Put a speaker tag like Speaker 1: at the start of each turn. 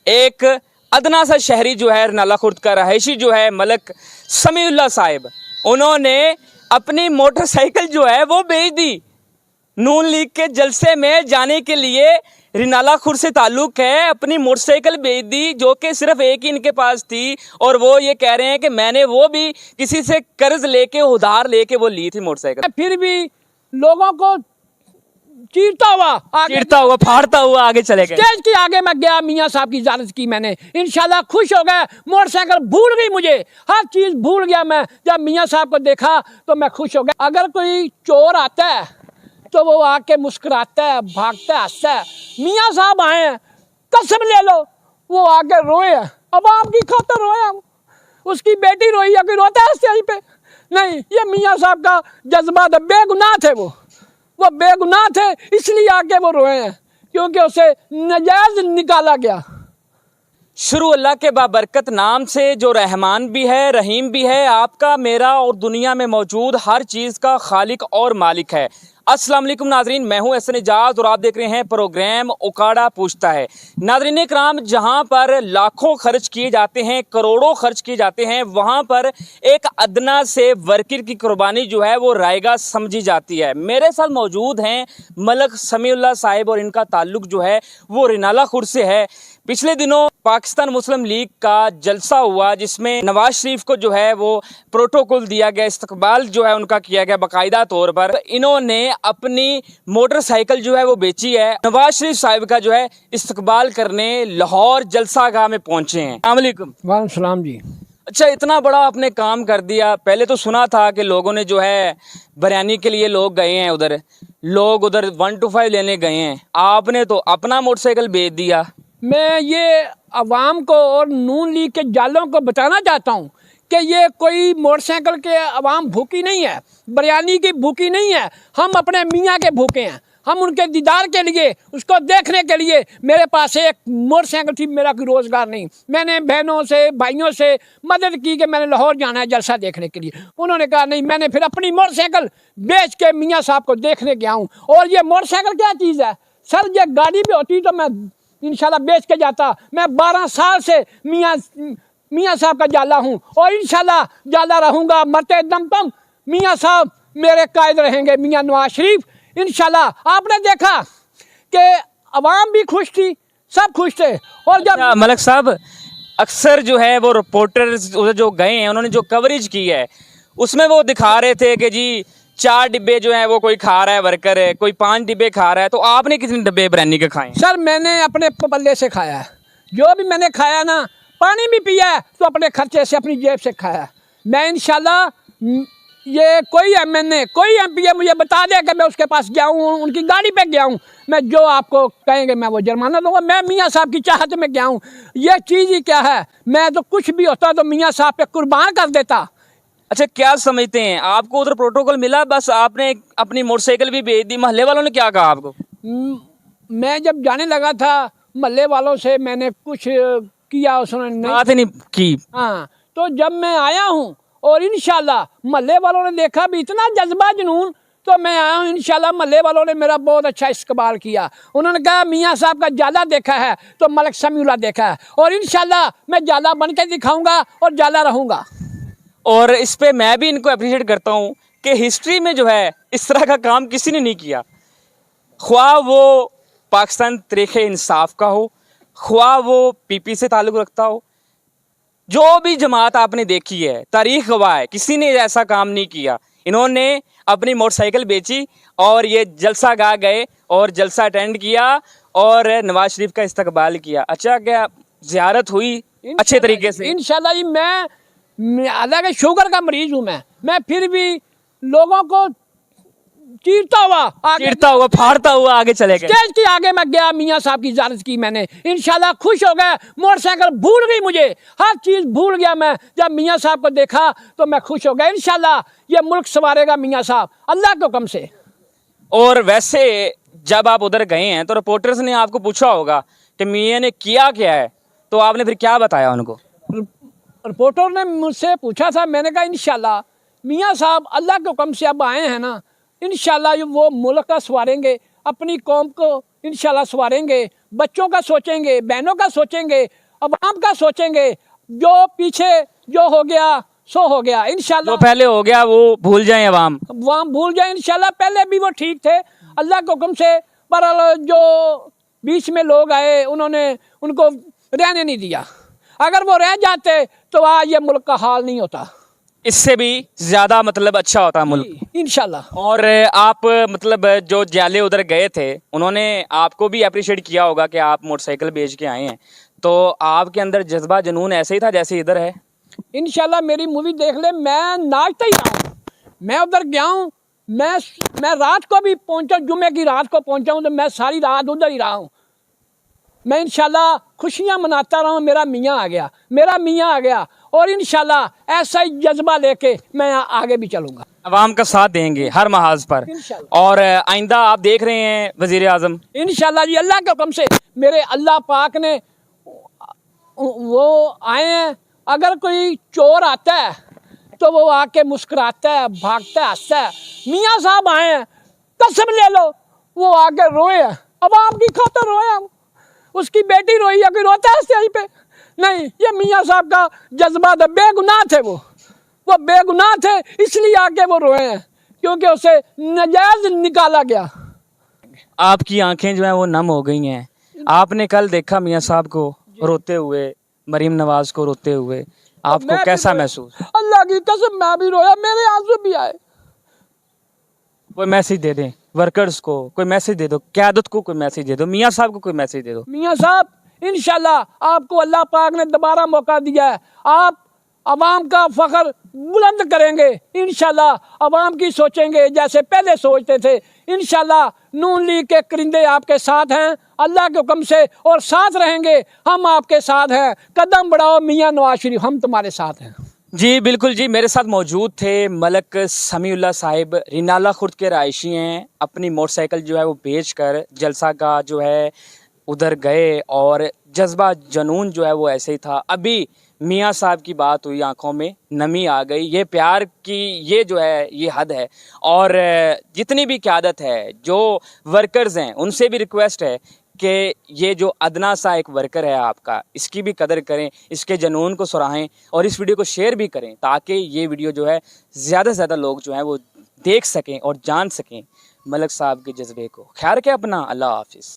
Speaker 1: एक अदना सा शहरी जो है रनाला खुर्द का रहायशी जो है मलक समीउल्लाह साहिब, उन्होंने अपनी मोटरसाइकिल जो है वो बेच दी। नून लीग के जलसे में जाने के लिए रिनाला खुर्द से ताल्लुक़ है, अपनी मोटरसाइकिल बेच दी जो कि सिर्फ एक ही इनके पास थी, और वो ये कह रहे हैं कि मैंने वो भी किसी से कर्ज लेके उधार लेके वो ली थी मोटरसाइकिल।
Speaker 2: फिर भी लोगों को चीरता हुआ
Speaker 1: फाड़ता हुआ आगे चले गए।
Speaker 2: स्टेज के आगे मैं गया, मियाँ साहब की इजाजत की मैंने, इंशाल्लाह खुश हो गए। मोटरसाइकिल भूल गई, मुझे हर चीज़ भूल गया मैं। जब मियाँ साहब को देखा तो मैं खुश हो गया। अगर कोई चोर आता है तो वो आके मुस्कुराता है, भागता है, हंसता है। मियाँ साहब आए हैं, कसम ले लो, वो आके रोए हैं, अब आपकी खातर रोए हम। उसकी बेटी रोई है, कोई रोता है स्टेज पे? नहीं, ये मियाँ साहब का जज्बा था, बेगुनाह थे वो बेगुनाह थे, इसलिए आके वो रोए हैं, क्योंकि उसे नजायज निकाला गया।
Speaker 1: शुरू अल्लाह के बाबरकत नाम से जो रहमान भी है, रहीम भी है, आपका, मेरा और दुनिया में मौजूद हर चीज़ का खालिक और मालिक है। अस्सलाम वालेकुम नाजरीन, मैं हूं एहसन इजाज़ और आप देख रहे हैं प्रोग्राम उकाड़ा पूछता है। नाजरीन इकराम, जहां पर लाखों खर्च किए जाते हैं, करोड़ों खर्च किए जाते हैं, वहां पर एक अदना से वर्कर की कुर्बानी जो है वो रायगा समझी जाती है। मेरे साथ मौजूद हैं मलक समीउल्लाह साहिब और इनका ताल्लुक़ जो है वो रिनाला खुर्द से है। पिछले दिनों पाकिस्तान मुस्लिम लीग का जलसा हुआ जिसमें नवाज शरीफ को जो है वो प्रोटोकॉल दिया गया, इस्तकबाल जो है उनका किया गया बाकायदा तौर पर। इन्होंने अपनी मोटरसाइकिल जो है वो बेची है। नवाज शरीफ साहिब का जो है इस्तकबाल करने लाहौर जलसा गाह में पहुंचे हैं। अस्सलाम वालेकुम।
Speaker 2: वालेकुम सलाम जी।
Speaker 1: अच्छा, इतना बड़ा आपने काम कर दिया। पहले तो सुना था कि लोगों ने जो है बिरयानी के लिए लोग गए हैं, लोग उधर 125 लेने गए हैं, आपने तो अपना मोटरसाइकिल बेच दिया।
Speaker 2: मैं ये अवाम को और नून लीग के जालों को बताना चाहता हूँ कि ये कोई मोटरसाइकिल के अवाम भूखी नहीं है, बिरयानी की भूखी नहीं है। हम अपने मियाँ के भूखे हैं। हम उनके दीदार के लिए, उसको देखने के लिए, मेरे पास एक मोटरसाइकिल थी, मेरा कोई रोज़गार नहीं। मैंने बहनों से, भाइयों से मदद की कि मैंने लाहौर जाना है जलसा देखने के लिए। उन्होंने कहा नहीं, मैंने फिर अपनी मोटरसाइकिल बेच के मियाँ साहब को देखने गया हूँ। और ये मोटरसाइकिल क्या चीज़ है सर, ये गाड़ी भी होती तो मैं इंशाल्लाह बेच के जाता। मैं 12 साल से मियाँ साहब का जाला हूँ और इंशाल्लाह जाला रहूँगा मरते दम तक। मियाँ साहब मेरे कायद रहेंगे, मियाँ नवाज शरीफ इंशाल्लाह। आपने देखा कि अवाम भी खुश थी, सब खुश थे। और जब
Speaker 1: मलक साहब, अक्सर जो है वो रिपोर्टर्स जो गए हैं उन्होंने जो कवरेज की है उसमें वो दिखा रहे थे कि जी 4 डिब्बे जो हैं वो कोई खा रहा है, वर्कर है, कोई 5 डिब्बे खा रहा है। तो आपने कितने डिब्बे बिरयानी के खाए?
Speaker 2: सर मैंने अपने पल्ले से खाया है, जो भी मैंने खाया ना, पानी भी पिया है तो अपने खर्चे से, अपनी जेब से खाया। मैं इंशाल्लाह, ये कोई एमएनए, कोई एमपीए मुझे बता दे कि मैं उसके पास गया हूँ, उनकी गाड़ी पे गया हूँ, मैं जो आपको कहेंगे मैं वो जुर्माना दूंगा। मैं मियाँ साहब की चाहत में गया हूँ। ये चीज़ ही क्या है, मैं तो कुछ भी होता तो मियाँ साहब पे कुर्बान कर देता।
Speaker 1: अच्छा, क्या समझते हैं, आपको उधर प्रोटोकॉल मिला, बस आपने अपनी मोटरसाइकिल भी बेच दी? मोहल्ले वालों ने क्या कहा आपको?
Speaker 2: मैं जब जाने लगा था मोहल्ले वालों से मैंने कुछ किया, उसने
Speaker 1: बात नहीं की।
Speaker 2: हाँ, तो जब मैं आया हूँ और इंशाल्लाह मोहल्ले वालों ने देखा भी इतना जज्बा जुनून, तो मैं आया हूँ इंशाल्लाह। मोहल्ले वालों ने मेरा बहुत अच्छा इस्तकबाल किया। उन्होंने कहा मियाँ साहब का जाला देखा है तो मलक समीउल्लाह देखा है, और इंशाल्लाह मैं जाला बन के दिखाऊंगा और जाला रहूँगा।
Speaker 1: और इस पे मैं भी इनको अप्रिशिएट करता हूँ कि हिस्ट्री में जो है इस तरह का काम किसी ने नहीं किया, ख्वाह वो पाकिस्तान तरीक़े इंसाफ का हो, ख्वाह वो पीपी से ताल्लुक़ रखता हो। जो भी जमात आपने देखी है, तारीख़ गवाह है, किसी ने ऐसा काम नहीं किया। इन्होंने अपनी मोटरसाइकिल बेची और ये जलसा गाह गए और जलसा अटेंड किया और नवाज शरीफ का इस्तकबाल किया। अच्छा, क्या ज़ियारत हुई अच्छे तरीके से?
Speaker 2: इंशाल्लाह जी। मैं हालांकि शुगर का मरीज हूँ, मैं फिर भी लोगों को चीरता हुआ
Speaker 1: फाड़ता हुआ आगे चले गए।
Speaker 2: स्टेज के आगे मैं गया, मियाँ साहब की इजाजत की मैंने, इंशाल्लाह खुश हो गए। मोटरसाइकिल भूल गई, मुझे हर चीज़ भूल गया मैं। जब मियाँ साहब को देखा तो मैं खुश हो गया। इंशाल्लाह ये मुल्क संवारेगा मियाँ साहब, अल्लाह के हुक्म से।
Speaker 1: और वैसे जब आप उधर गए हैं तो रिपोर्टर्स ने आपको पूछा होगा कि मियाँ ने किया क्या है, तो आपने फिर क्या बताया उनको?
Speaker 2: रिपोर्टर ने मुझसे पूछा था, मैंने कहा इंशाल्लाह मियाँ साहब अल्लाह के हुक्म से अब आए हैं ना, इंशाल्लाह वो मुल्क का संवारेंगे, अपनी कौम को इंशाल्लाह संवारेंगे, बच्चों का सोचेंगे, बहनों का सोचेंगे, अवाम का सोचेंगे। जो पीछे जो हो गया सो हो गया,
Speaker 1: जो
Speaker 2: इंशाल्लाह
Speaker 1: पहले हो गया वो भूल जाएं अवाम।
Speaker 2: वहाँ भूल जाए इंशाल्लाह। पहले भी वो ठीक थे अल्लाह के हुक्म से, पर जो बीच में लोग आए उन्होंने उनको रहने नहीं दिया। अगर वो रह जाते तो आज ये मुल्क का हाल नहीं होता।
Speaker 1: इससे भी ज्यादा मतलब अच्छा होता मुल्क
Speaker 2: इंशाल्लाह।
Speaker 1: और आप मतलब जो जाले उधर गए थे उन्होंने आपको भी अप्रिशिएट किया होगा कि आप मोटरसाइकिल बेच के आए हैं, तो आपके अंदर जज्बा जुनून ऐसे ही था जैसे इधर है।
Speaker 2: इंशाल्लाह मेरी मूवी देख ले, मैं नाचता ही रहा हूँ। मैं उधर गया हूँ, मैं रात को भी पहुँचा, जुमे की रात को पहुँचा हूँ, तो मैं सारी रात उधर ही रहा हूँ। मैं इंशाल्लाह खुशियाँ मनाता रहा हूँ। मेरा मियाँ आ गया, मेरा मियाँ आ गया, और इंशाल्लाह ऐसा ही जज्बा लेके मैं आगे भी चलूँगा।
Speaker 1: अवाम का साथ देंगे हर महाज पर।
Speaker 2: इंशाल्लाह।
Speaker 1: और आइंदा आप देख रहे हैं वजीर आजम।
Speaker 2: इंशाल्लाह जी, अल्लाह के हुक्म से मेरे अल्लाह पाक ने वो आए हैं। अगर कोई चोर आता है तो वो आके मुस्कुराता है, भागता है, हंसता है। मियाँ साहब आए हैं, कसम ले लो, वो आके रोए हैं, अवाम की खातिर रोए हैं। उसकी बेटी रोई है, कोई रोता है स्टेज पे? नहीं, ये मियाँ साहब का जज्बा था। बेगुनाह थे वो बेगुनाह थे, इसलिए आके वो रोए हैं, क्योंकि उसे नजायज निकाला गया।
Speaker 1: आपकी आंखें जो हैं वो नम हो गई हैं। आपने कल देखा मियाँ साहब को रोते हुए, मरीम नवाज को रोते हुए, आपको कैसा महसूस?
Speaker 2: अल्लाह की कसम मैं भी रोया, मेरे आंसू भी आए।
Speaker 1: कोई मैसेज दे दें वर्कर्स को, कोई मैसेज दे दो, क़यादत को कोई मैसेज दे दो, मियाँ साहब को कोई मैसेज दे दो।
Speaker 2: मियाँ साहब, इंशाल्लाह आपको अल्लाह पाक ने दोबारा मौका दिया है। आप अवाम का फख्र बुलंद करेंगे इंशाल्लाह। अवाम की सोचेंगे जैसे पहले सोचते थे। इंशाल्लाह नून लीग के करिंदे आपके साथ हैं अल्लाह के हुक्म से, और साथ रहेंगे। हम आपके साथ हैं। कदम बढ़ाओ मियाँ नवाज शरीफ, हम तुम्हारे साथ हैं।
Speaker 1: जी बिल्कुल जी, मेरे साथ मौजूद थे मलक समीउल्लाह साहिब, रिनाला खुर्द के रहायशी हैं। अपनी मोटरसाइकिल जो है वो बेचकर जलसा का जो है उधर गए, और जज्बा जुनून जो है वो ऐसे ही था। अभी मियाँ साहब की बात हुई, आंखों में नमी आ गई। ये प्यार की ये जो है ये हद है। और जितनी भी क़यादत है, जो वर्कर्स हैं, उनसे भी रिक्वेस्ट है कि ये जो अदना सा एक वर्कर है आपका, इसकी भी कदर करें, इसके जुनून को सराहें, और इस वीडियो को शेयर भी करें, ताकि ये वीडियो जो है ज़्यादा से ज़्यादा लोग जो हैं वो देख सकें और जान सकें मलक साहब के जज्बे को। ख्याल रखें अपना। अल्लाह हाफिज़।